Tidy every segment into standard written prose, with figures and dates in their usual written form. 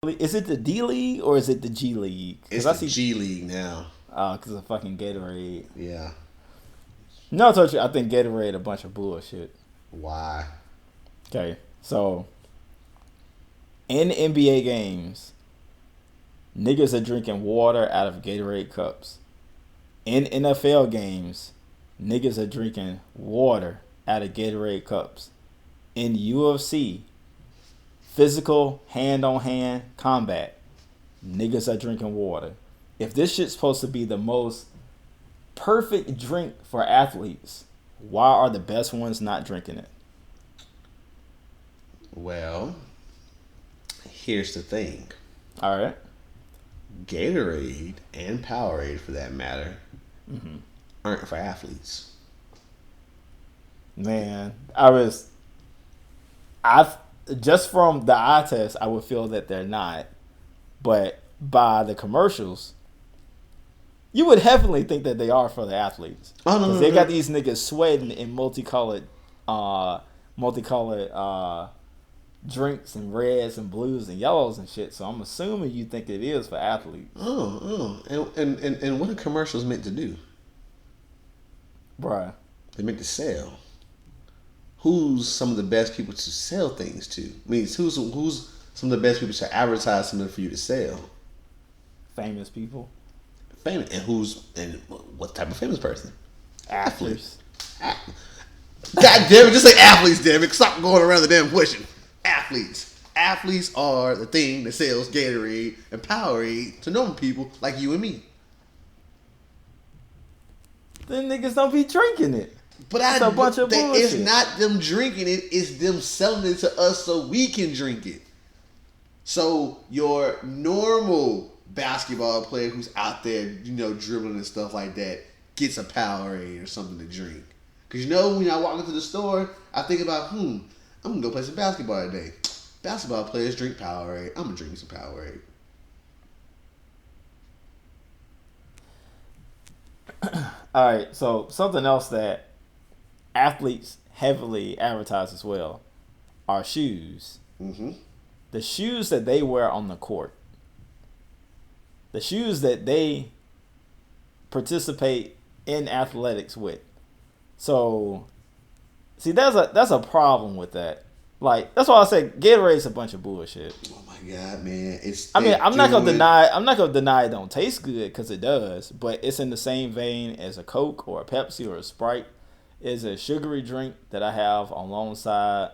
athlete. Is it the D League or is it the G League? It's the G League now. Because of fucking Gatorade. Yeah. No, I told you, I think Gatorade a bunch of bullshit. Why? Okay, so in NBA games, niggas are drinking water out of Gatorade cups. In NFL games, niggas are drinking water out of Gatorade cups. In UFC, physical hand-on-hand combat, niggas are drinking water. If this shit's supposed to be the most perfect drink for athletes, why are the best ones not drinking it? Well, here's the thing. All right. Gatorade and Powerade, for that matter, aren't for athletes. Man, just from the eye test, I would feel that they're not. But by the commercials, you would heavily think that they are for the athletes. Oh, no, Because they got these niggas sweating in multicolored drinks and reds and blues and yellows and shit. So I'm assuming you think it is for athletes. And what are commercials meant to do? Bruh. They're meant to sell. Who's some of the best people to sell things to? I mean, who's some of the best people to advertise something for you to sell? Famous people. Famous. And what type of famous person? Athletes. God damn it, just say athletes, damn it. Stop going around the damn question. Athletes. Athletes are the thing that sells Gatorade and Powerade to normal people like you and me. Then niggas don't be drinking it. But it's a bunch of bullshit. It's not them drinking it, it's them selling it to us so we can drink it. So your normal basketball player who's out there, dribbling and stuff like that, gets a Powerade or something to drink. Because when I walk into the store, I think about, I'm going to go play some basketball today. Basketball players drink Powerade. I'm going to drink me some Powerade. All right, so something else that athletes heavily advertise as well are shoes. Mm-hmm. The shoes that they wear on the court. The shoes that they participate in athletics with. So, see, that's a problem with that. Like, that's why I say Gatorade's a bunch of bullshit. Oh my god, man! I'm not gonna deny it don't taste good, because it does. But it's in the same vein as a Coke or a Pepsi or a Sprite. It's a sugary drink that I have alongside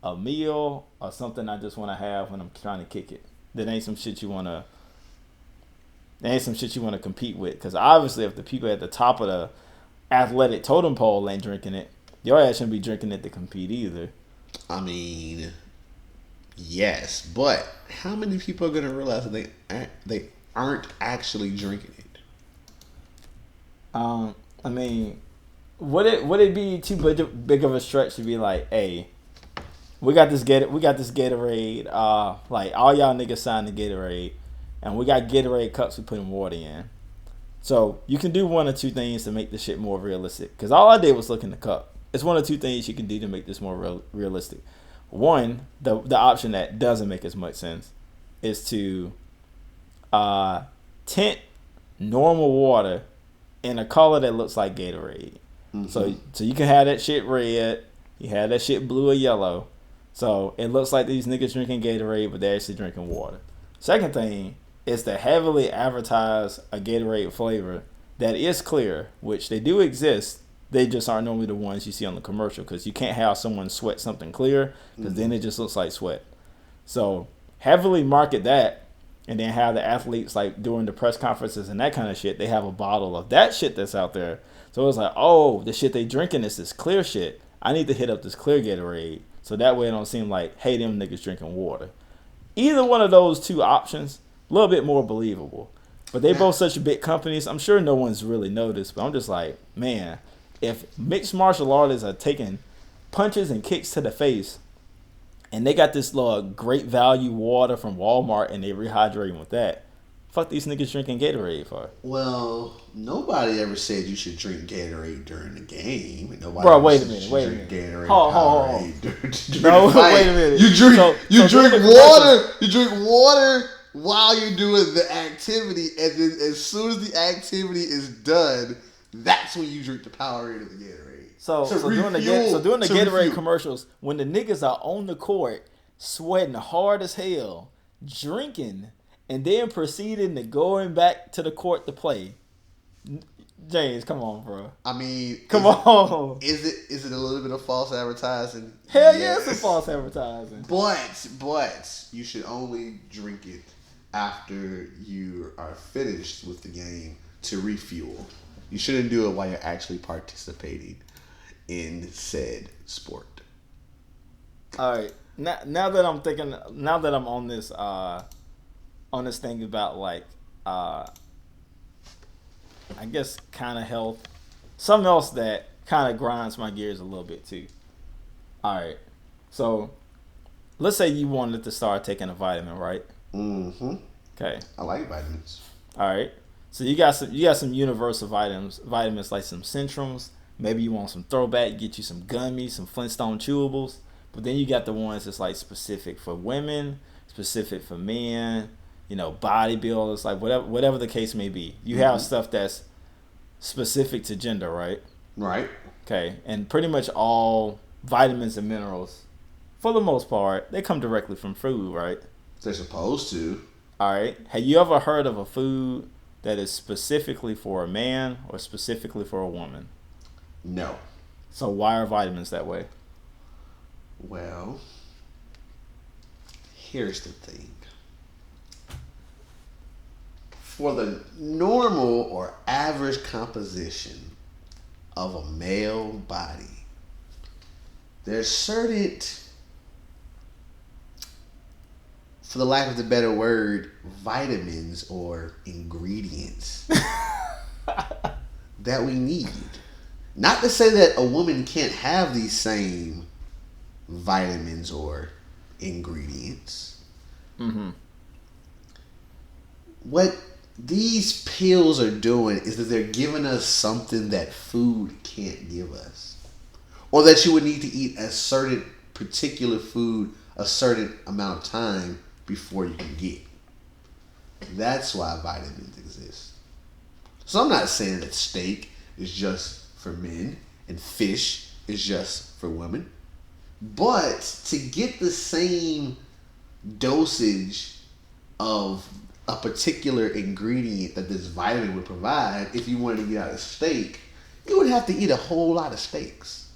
a meal or something I just want to have when I'm trying to kick it. That ain't some shit you wanna compete with. Because obviously, if the people at the top of the athletic totem pole ain't drinking it, your ass shouldn't be drinking it to compete either. I mean, yes, but how many people are going to realize that they aren't actually drinking it? I mean, would it be too big of a stretch to be like, hey, we got this Gatorade, like all y'all niggas signed the Gatorade, and we got Gatorade cups we put in water in. So you can do one or two things to make this shit more realistic. Because all I did was look in the cup. It's one or two things you can do to make this more realistic. One, the option that doesn't make as much sense is to tint normal water in a color that looks like Gatorade. Mm-hmm. So you can have that shit red, you have that shit blue or yellow. So it looks like these niggas drinking Gatorade, but they're actually drinking water. Second thing is to heavily advertise a Gatorade flavor that is clear, which they do exist. They just aren't normally the ones you see on the commercial, because you can't have someone sweat something clear, because then it just looks like sweat. So heavily market that, and then have the athletes, like during the press conferences and that kind of shit, they have a bottle of that shit that's out there. So it's like, oh, the shit they drinking is this clear shit. I need to hit up this clear Gatorade, so that way it don't seem like, hey, them niggas drinking water. Either one of those two options, a little bit more believable. But they both such big companies, I'm sure no one's really noticed, but I'm just like, man, if mixed martial artists are taking punches and kicks to the face, and they got this great value water from Walmart and they rehydrating with that, Fuck these niggas drinking Gatorade for? Well, nobody ever said you should drink Gatorade during the game. Nobody Bro, ever wait a said minute, you wait a should minute. drink Gatorade, Hold on. Powerade No, the fight. wait a minute. You drink during the water. You drink water while you're doing the activity, and then as soon as the activity is done, that's when you drink the Powerade or the Gatorade. So during the Gatorade commercials, when the niggas are on the court, sweating hard as hell, drinking, and then proceeding to going back to the court to play. James, come on, bro. I mean, come on. Is it a little bit of false advertising? Hell yes, it's false advertising. But you should only drink it after you are finished with the game to refuel. You shouldn't do it while you're actually participating in said sport. All right. Now that I'm on this thing about like I guess kind of health, something else that kind of grinds my gears a little bit too. All right, so let's say you wanted to start taking a vitamin, right? Mm-hmm. Okay. I like vitamins. All right, so you got some universal vitamins like some Centrums. Maybe you want some throwback, get you some gummies, some Flintstone chewables. But then you got the ones that's like specific for women, specific for men, bodybuilders, like whatever the case may be. You have stuff that's specific to gender, right? Right. Okay. And pretty much all vitamins and minerals, for the most part, they come directly from food, right? They're supposed to. All right. Have you ever heard of a food that is specifically for a man or specifically for a woman? No. So why are vitamins that way? Well, here's the thing. For the normal or average composition of a male body, there's certain, for the lack of the better word, vitamins or ingredients that we need. Not to say that a woman can't have these same vitamins or ingredients. Mm-hmm. What these pills are doing is that they're giving us something that food can't give us, or that you would need to eat a certain particular food a certain amount of time before you can get. That's why vitamins exist. So I'm not saying that steak is just for men and fish is just for women. But to get the same dosage of a particular ingredient that this vitamin would provide, if you wanted to get out of steak, you would have to eat a whole lot of steaks.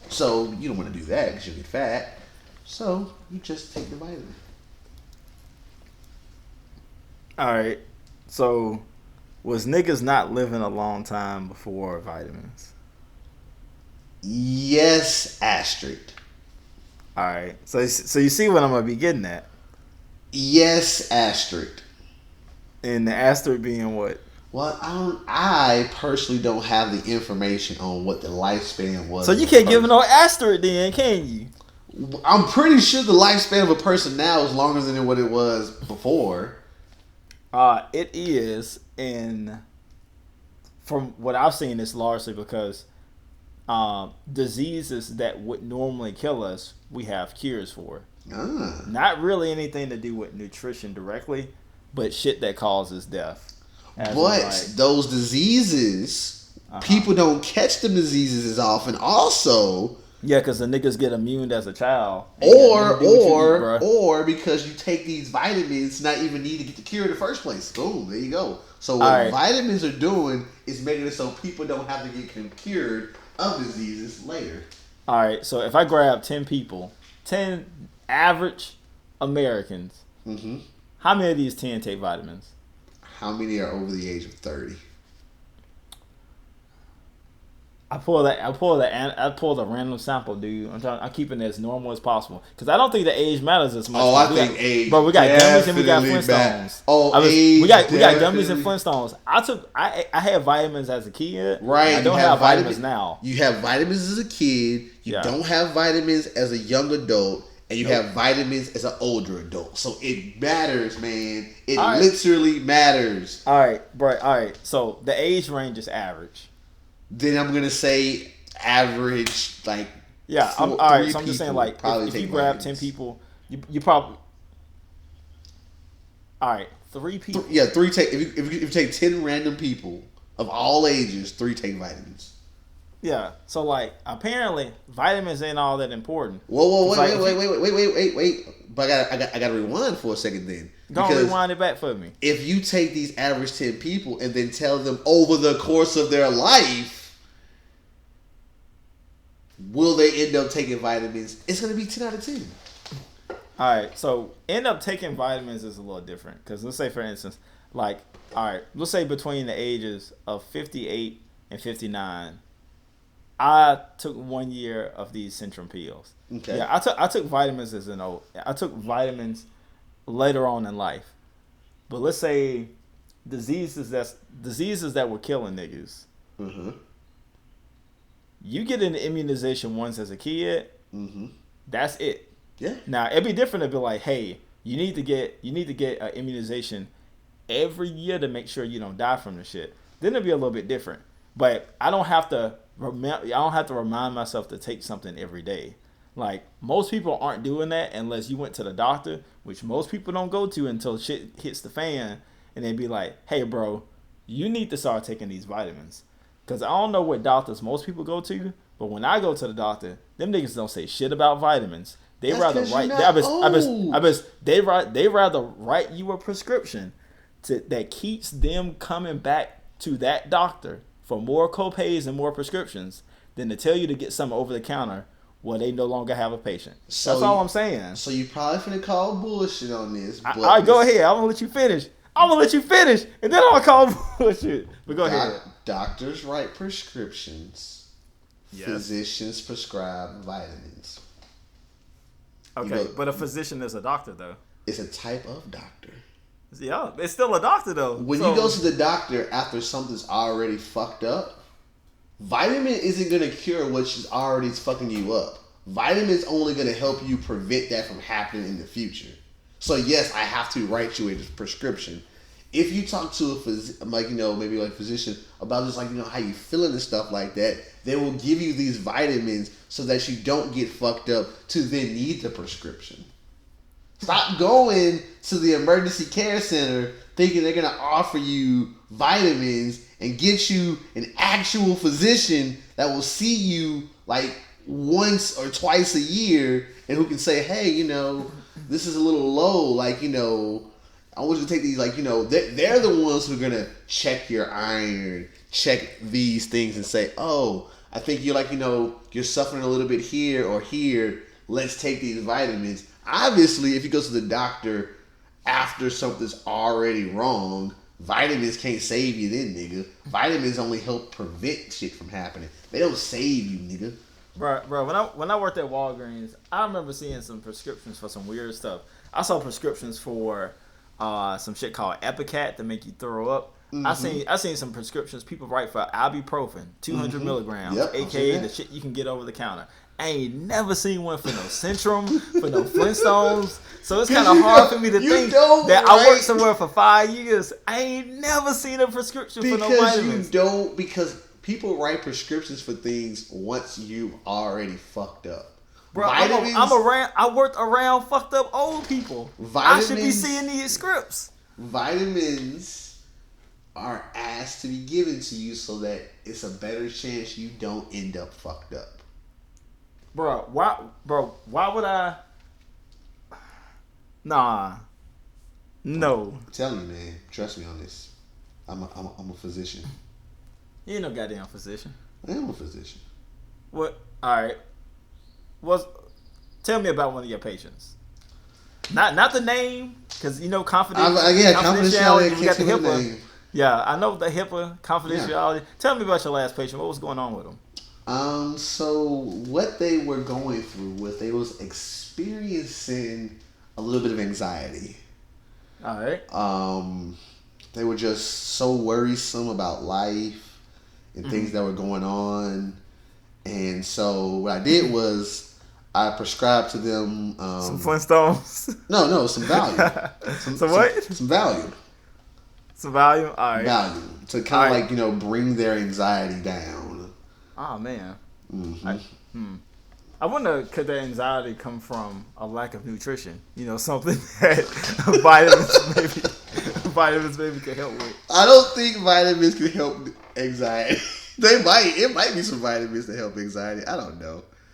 So you don't want to do that because you'll get fat. So you just take the vitamin. All right. So was niggas not living a long time before vitamins? Yes, asterisk. All right. So you see what I'm gonna be getting at? Yes, asterisk. And the asterisk being what? Well, I personally don't have the information on what the lifespan was. So you can't give no asterisk then, can you? I'm pretty sure the lifespan of a person now is longer than what it was before. It is, and from what I've seen, it's largely because diseases that would normally kill us, we have cures for. Not really anything to do with nutrition directly, but shit that causes death. But those diseases, people don't catch them diseases as often. Also, yeah, because the niggas get immune as a child. Or because you take these vitamins, not even need to get the cure in the first place. Boom, there you go. So what vitamins are doing is making it so people don't have to get cured of diseases later. All right, so if I grab 10 people, 10 average Americans, how many of these 10 take vitamins? How many are over the age of 30? I pulled a random sample, dude. I'm keeping it as normal as possible because I don't think the age matters as much. Oh, I think age. Bro, we got gummies and we got Flintstones. Age. We got gummies and Flintstones. I had vitamins as a kid. Right. I don't have vitamins now. You have vitamins as a kid. You don't have vitamins as a young adult, and you have vitamins as an older adult. So it matters, man. It All right. literally matters. All right, bro. All right. So the age range is average. Then I'm gonna say average, like Yeah. All right. So I'm just saying, like, if you grab vitamins. 10 people, you probably. All right, 3 people. Three take. If you take 10 random people of all ages, 3 take vitamins. Yeah. So like, apparently, vitamins ain't all that important. Whoa, It's like, wait. But I got to rewind for a second then. Go and rewind it back for me. If you take these average 10 people and then tell them over the course of their life, will they end up taking vitamins? It's going to be 10 out of 10. All right, so end up taking vitamins is a little different because let's say, for instance, like, all right, let's say between the ages of 58 and 59, I took 1 year of these Centrum pills. Okay. Yeah, I took vitamins I took vitamins later on in life, but let's say diseases that were killing niggas. Mm-hmm. You get an immunization once as a kid. Mm-hmm. That's it. Yeah. Now it'd be different to be like, hey, you need to get an immunization every year to make sure you don't die from the shit. Then it'd be a little bit different. But I don't have to remind myself to take something every day. Like, most people aren't doing that unless you went to the doctor, which most people don't go to until shit hits the fan, and they'd be like, hey, bro, you need to start taking these vitamins. Because I don't know what doctors most people go to, but when I go to the doctor, them niggas don't say shit about vitamins. They rather write you a prescription that keeps them coming back to that doctor for more copays and more prescriptions than to tell you to get something over the counter where they no longer have a patient. So that's all I'm saying. So you probably finna call bullshit on this. All right, go ahead. I'm gonna let you finish, and then I'll call bullshit. But go ahead. Doctors write prescriptions. Yes. Physicians prescribe vitamins. Okay, but a physician is a doctor, though. It's a type of doctor. Yeah, it's still a doctor, though. When you go to the doctor after something's already fucked up, vitamin isn't going to cure what's already fucking you up. Vitamin's only going to help you prevent that from happening in the future. So yes, I have to write you a prescription. If you talk to a physician about just how you feeling and stuff like that, they will give you these vitamins so that you don't get fucked up to then need the prescription. Stop going to the emergency care center thinking they're going to offer you vitamins and get you an actual physician that will see you like once or twice a year and who can say, hey, this is a little low, I want you to take these, they're the ones who are going to check your iron, check these things and say, oh, I think you're you're suffering a little bit here or here. Let's take these vitamins. Obviously, if you go to the doctor after something's already wrong, vitamins can't save you then, nigga. Vitamins only help prevent shit from happening. They don't save you, nigga. Bro, when I worked at Walgreens, I remember seeing some prescriptions for some weird stuff. I saw prescriptions for some shit called Epicat to make you throw up. Mm-hmm. I seen some prescriptions people write for ibuprofen, 200 milligrams, aka the shit you can get over the counter. I ain't never seen one for no Centrum, for no Flintstones. So it's kind of hard for me to think that I worked somewhere for 5 years. I ain't never seen a prescription for no vitamins. Because people write prescriptions for things once you've already fucked up. Bro, I worked around fucked up old people. I should be seeing these scripts. Vitamins are asked to be given to you so that it's a better chance you don't end up fucked up. Bro, why would I? Nah. No. I'm telling you, man. Trust me on this. I'm a physician. You ain't no goddamn physician. I am a physician. What? All right. Tell me about one of your patients. Not the name, because confidentiality. We got the HIPAA. Yeah, I know the HIPAA confidentiality. Yeah. Tell me about your last patient. What was going on with him? So what they were going through was they was experiencing a little bit of anxiety. All right. They were just so worrisome about life and things that were going on. And so what I did was I prescribe to them some Flintstones. No, some value. Some what? Some value. Some value. All right. Value to kind of like bring their anxiety down. Oh man. Mm-hmm. I wonder, could that anxiety come from a lack of nutrition? Something that vitamins maybe could help with. I don't think vitamins can help anxiety. It might be some vitamins that help anxiety. I don't know.